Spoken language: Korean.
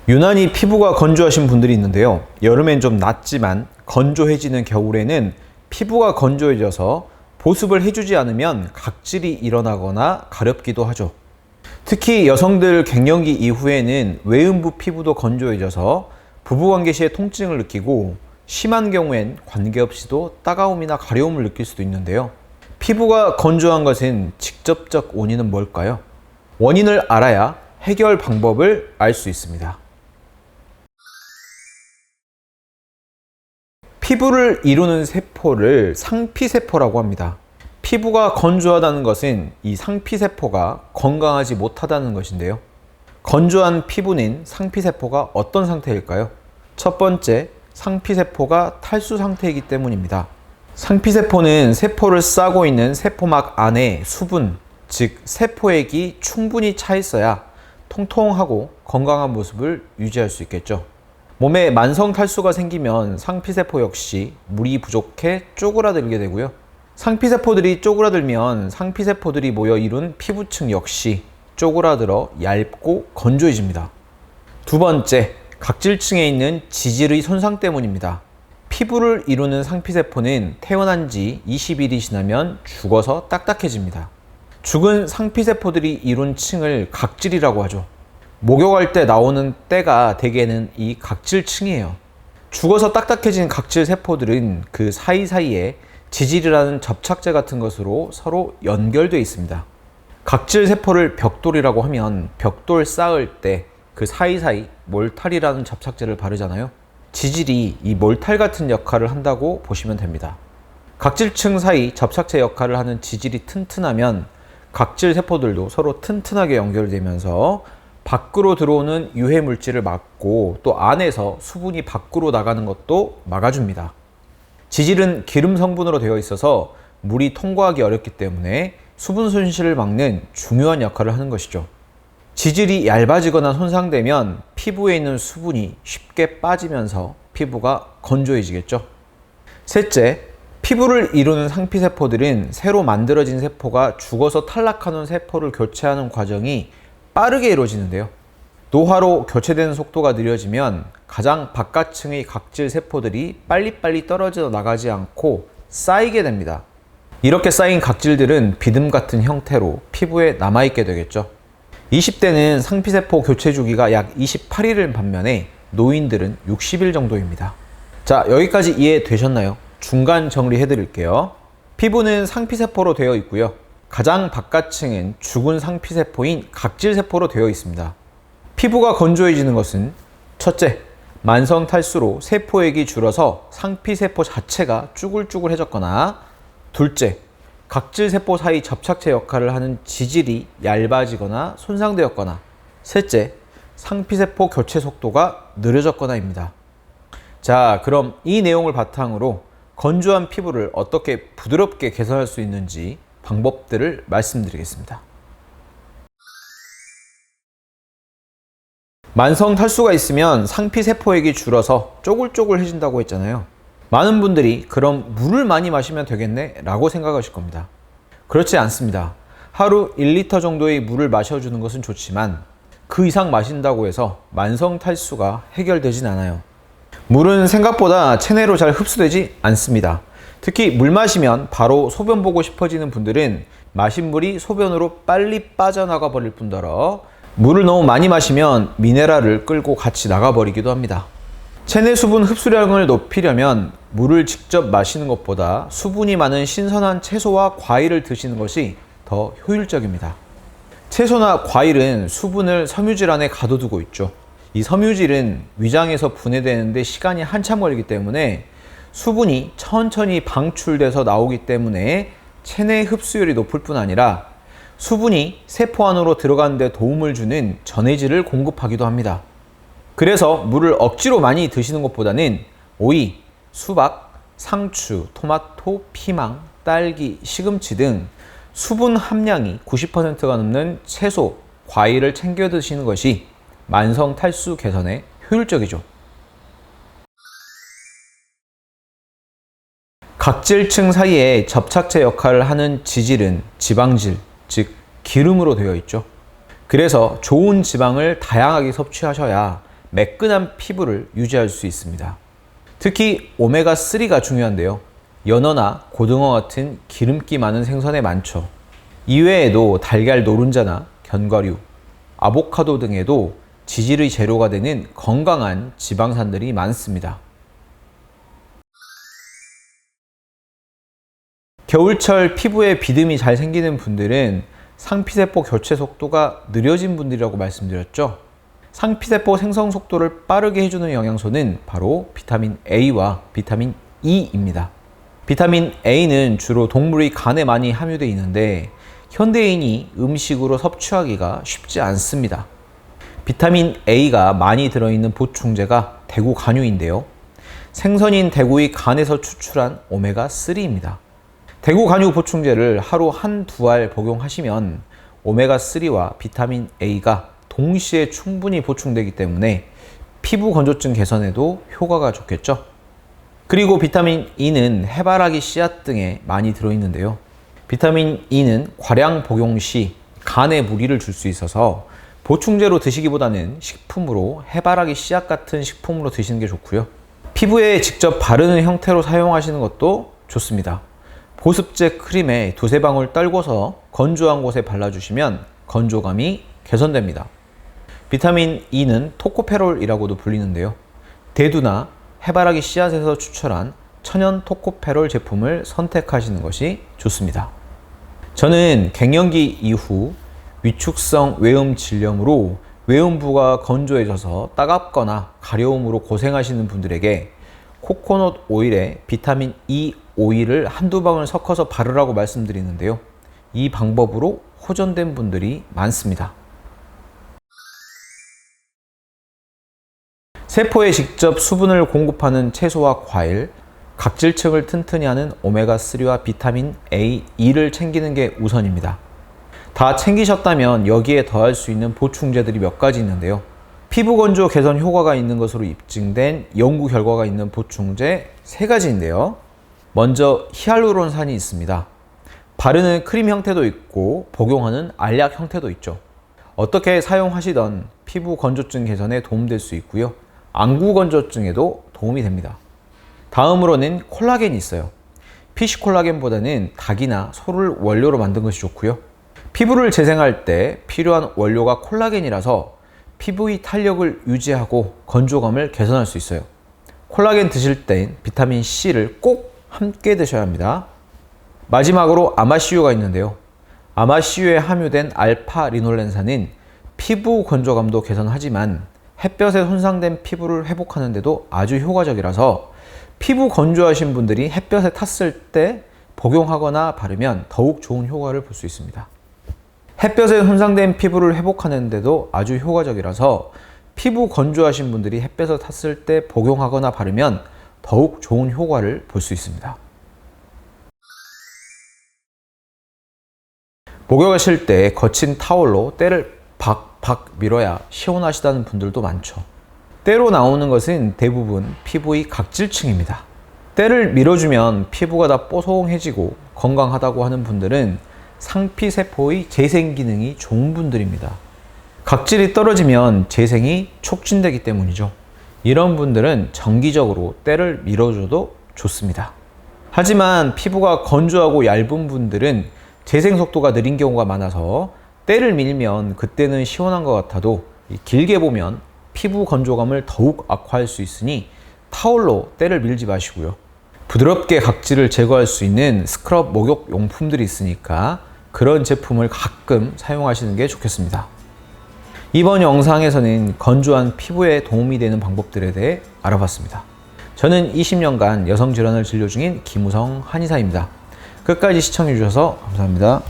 유난히 피부가 건조하신 분들이 있는데요. 여름엔 좀 낫지만 건조해지는 겨울에는 피부가 건조해져서 보습을 해주지 않으면 각질이 일어나거나 가렵기도 하죠. 특히 여성들 갱년기 이후에는 외음부 피부도 건조해져서 부부관계 시에 통증을 느끼고 심한 경우엔 관계없이도 따가움이나 가려움을 느낄 수도 있는데요. 피부가 건조한 것은 직접적 원인은 뭘까요? 원인을 알아야 해결 방법을 알 수 있습니다. 피부를 이루는 세포를 상피세포라고 합니다. 피부가 건조하다는 것은 이 상피세포가 건강하지 못하다는 것인데요. 건조한 피부는 상피세포가 어떤 상태일까요? 첫 번째, 상피세포가 탈수 상태이기 때문입니다. 상피세포는 세포를 싸고 있는 세포막 안에 수분, 즉 세포액이 충분히 차 있어야 통통하고 건강한 모습을 유지할 수 있겠죠. 몸에 만성 탈수가 생기면 상피세포 역시 물이 부족해 쪼그라들게 되고요. 상피세포들이 쪼그라들면 상피세포들이 모여 이룬 피부층 역시 쪼그라들어 얇고 건조해집니다. 두 번째, 각질층에 있는 지질의 손상 때문입니다. 피부를 이루는 상피세포는 태어난 지 20일이 지나면 죽어서 딱딱해집니다. 죽은 상피세포들이 이룬 층을 각질이라고 하죠. 목욕할 때 나오는 때가 대개는 이 각질층이에요. 죽어서 딱딱해진 각질 세포들은 그 사이사이에 지질이라는 접착제 같은 것으로 서로 연결되어 있습니다. 각질 세포를 벽돌이라고 하면 벽돌 쌓을 때 그 사이사이 몰탈이라는 접착제를 바르잖아요. 지질이 이 몰탈 같은 역할을 한다고 보시면 됩니다. 각질층 사이 접착제 역할을 하는 지질이 튼튼하면 각질 세포들도 서로 튼튼하게 연결되면서 밖으로 들어오는 유해 물질을 막고 또 안에서 수분이 밖으로 나가는 것도 막아줍니다. 지질은 기름 성분으로 되어 있어서 물이 통과하기 어렵기 때문에 수분 손실을 막는 중요한 역할을 하는 것이죠. 지질이 얇아지거나 손상되면 피부에 있는 수분이 쉽게 빠지면서 피부가 건조해지겠죠. 셋째, 피부를 이루는 상피세포들은 새로 만들어진 세포가 죽어서 탈락하는 세포를 교체하는 과정이 빠르게 이루어지는데요. 노화로 교체되는 속도가 느려지면 가장 바깥층의 각질 세포들이 빨리빨리 떨어져 나가지 않고 쌓이게 됩니다. 이렇게 쌓인 각질들은 비듬 같은 형태로 피부에 남아있게 되겠죠. 20대는 상피세포 교체 주기가 약 28일을 반면에 노인들은 60일 정도입니다. 자, 여기까지 이해되셨나요? 중간 정리해 드릴게요. 피부는 상피세포로 되어 있고요. 가장 바깥층은 죽은 상피세포인 각질세포로 되어 있습니다. 피부가 건조해지는 것은 첫째, 만성 탈수로 세포액이 줄어서 상피세포 자체가 쭈글쭈글해졌거나, 둘째, 각질세포 사이 접착제 역할을 하는 지질이 얇아지거나 손상되었거나, 셋째, 상피세포 교체 속도가 느려졌거나입니다. 자, 그럼 이 내용을 바탕으로 건조한 피부를 어떻게 부드럽게 개선할 수 있는지 방법들을 말씀드리겠습니다. 만성 탈수가 있으면 상피세포액이 줄어서 쪼글쪼글해진다고 했잖아요. 많은 분들이 그럼 물을 많이 마시면 되겠네? 라고 생각하실 겁니다. 그렇지 않습니다. 하루 1리터 정도의 물을 마셔주는 것은 좋지만 그 이상 마신다고 해서 만성 탈수가 해결되진 않아요. 물은 생각보다 체내로 잘 흡수되지 않습니다. 특히 물 마시면 바로 소변 보고 싶어지는 분들은 마신 물이 소변으로 빨리 빠져나가 버릴 뿐더러 물을 너무 많이 마시면 미네랄을 끌고 같이 나가버리기도 합니다. 체내 수분 흡수량을 높이려면 물을 직접 마시는 것보다 수분이 많은 신선한 채소와 과일을 드시는 것이 더 효율적입니다. 채소나 과일은 수분을 섬유질 안에 가둬두고 있죠. 이 섬유질은 위장에서 분해되는데 시간이 한참 걸리기 때문에 수분이 천천히 방출돼서 나오기 때문에 체내 흡수율이 높을 뿐 아니라 수분이 세포 안으로 들어가는 데 도움을 주는 전해질을 공급하기도 합니다. 그래서 물을 억지로 많이 드시는 것보다는 오이, 수박, 상추, 토마토, 피망, 딸기, 시금치 등 수분 함량이 90%가 넘는 채소, 과일을 챙겨 드시는 것이 만성 탈수 개선에 효율적이죠. 각질층 사이에 접착제 역할을 하는 지질은 지방질, 즉 기름으로 되어 있죠. 그래서 좋은 지방을 다양하게 섭취하셔야 매끈한 피부를 유지할 수 있습니다. 특히 오메가3가 중요한데요. 연어나 고등어 같은 기름기 많은 생선에 많죠. 이외에도 달걀 노른자나 견과류, 아보카도 등에도 지질의 재료가 되는 건강한 지방산들이 많습니다. 겨울철 피부에 비듬이 잘 생기는 분들은 상피세포 교체 속도가 느려진 분들이라고 말씀드렸죠. 상피세포 생성 속도를 빠르게 해주는 영양소는 바로 비타민 A와 비타민 E입니다. 비타민 A는 주로 동물의 간에 많이 함유되어 있는데 현대인이 음식으로 섭취하기가 쉽지 않습니다. 비타민 A가 많이 들어있는 보충제가 대구 간유인데요. 생선인 대구의 간에서 추출한 오메가3입니다. 대구 간유 보충제를 하루 한두 알 복용하시면 오메가3와 비타민 A가 동시에 충분히 보충되기 때문에 피부 건조증 개선에도 효과가 좋겠죠. 그리고 비타민 E는 해바라기 씨앗 등에 많이 들어있는데요. 비타민 E는 과량 복용 시 간에 무리를 줄 수 있어서 보충제로 드시기보다는 식품으로 해바라기 씨앗 같은 식품으로 드시는 게 좋고요. 피부에 직접 바르는 형태로 사용하시는 것도 좋습니다. 보습제 크림에 두세 방울 떨궈서 건조한 곳에 발라주시면 건조감이 개선됩니다. 비타민 E는 토코페롤이라고도 불리는데요. 대두나 해바라기 씨앗에서 추출한 천연 토코페롤 제품을 선택하시는 것이 좋습니다. 저는 갱년기 이후 위축성 외음 질염으로 외음부가 건조해져서 따갑거나 가려움으로 고생하시는 분들에게 코코넛 오일에 비타민 E 오일을 한두 방울 섞어서 바르라고 말씀드리는데요. 이 방법으로 호전된 분들이 많습니다. 세포에 직접 수분을 공급하는 채소와 과일, 각질층을 튼튼히 하는 오메가3와 비타민 A, E를 챙기는 게 우선입니다. 다 챙기셨다면 여기에 더할 수 있는 보충제들이 몇 가지 있는데요. 피부 건조 개선 효과가 있는 것으로 입증된 연구 결과가 있는 보충제 3가지인데요. 먼저 히알루론산이 있습니다. 바르는 크림 형태도 있고 복용하는 알약 형태도 있죠. 어떻게 사용하시던 피부 건조증 개선에 도움될 수 있고요. 안구 건조증에도 도움이 됩니다. 다음으로는 콜라겐이 있어요. 피쉬 콜라겐보다는 닭이나 소를 원료로 만든 것이 좋고요. 피부를 재생할 때 필요한 원료가 콜라겐이라서 피부의 탄력을 유지하고 건조감을 개선할 수 있어요. 콜라겐 드실 땐 비타민 C를 꼭 함께 드셔야 합니다. 마지막으로 아마씨유가 있는데요. 아마씨유에 함유된 알파 리놀렌산은 피부 건조감도 개선하지만 햇볕에 손상된 피부를 회복하는 데도 아주 효과적이라서 피부 건조하신 분들이 햇볕에 탔을 때 복용하거나 바르면 더욱 좋은 효과를 볼 수 있습니다. 햇볕에 손상된 피부를 회복하는 데도 아주 효과적이라서 피부 건조하신 분들이 햇볕에 탔을 때 복용하거나 바르면 더욱 좋은 효과를 볼 수 있습니다. 목욕하실 때 거친 타올로 때를 박박 밀어야 시원하시다는 분들도 많죠. 때로 나오는 것은 대부분 피부의 각질층입니다. 때를 밀어주면 피부가 다 뽀송해지고 건강하다고 하는 분들은 상피세포의 재생 기능이 좋은 분들입니다. 각질이 떨어지면 재생이 촉진되기 때문이죠. 이런 분들은 정기적으로 때를 밀어줘도 좋습니다. 하지만 피부가 건조하고 얇은 분들은 재생 속도가 느린 경우가 많아서 때를 밀면 그때는 시원한 것 같아도 길게 보면 피부 건조감을 더욱 악화할 수 있으니 타올로 때를 밀지 마시고요. 부드럽게 각질을 제거할 수 있는 스크럽 목욕 용품들이 있으니까 그런 제품을 가끔 사용하시는 게 좋겠습니다. 이번 영상에서는 건조한 피부에 도움이 되는 방법들에 대해 알아봤습니다. 저는 20년간 여성 질환을 진료 중인 김우성 한의사입니다. 끝까지 시청해 주셔서 감사합니다.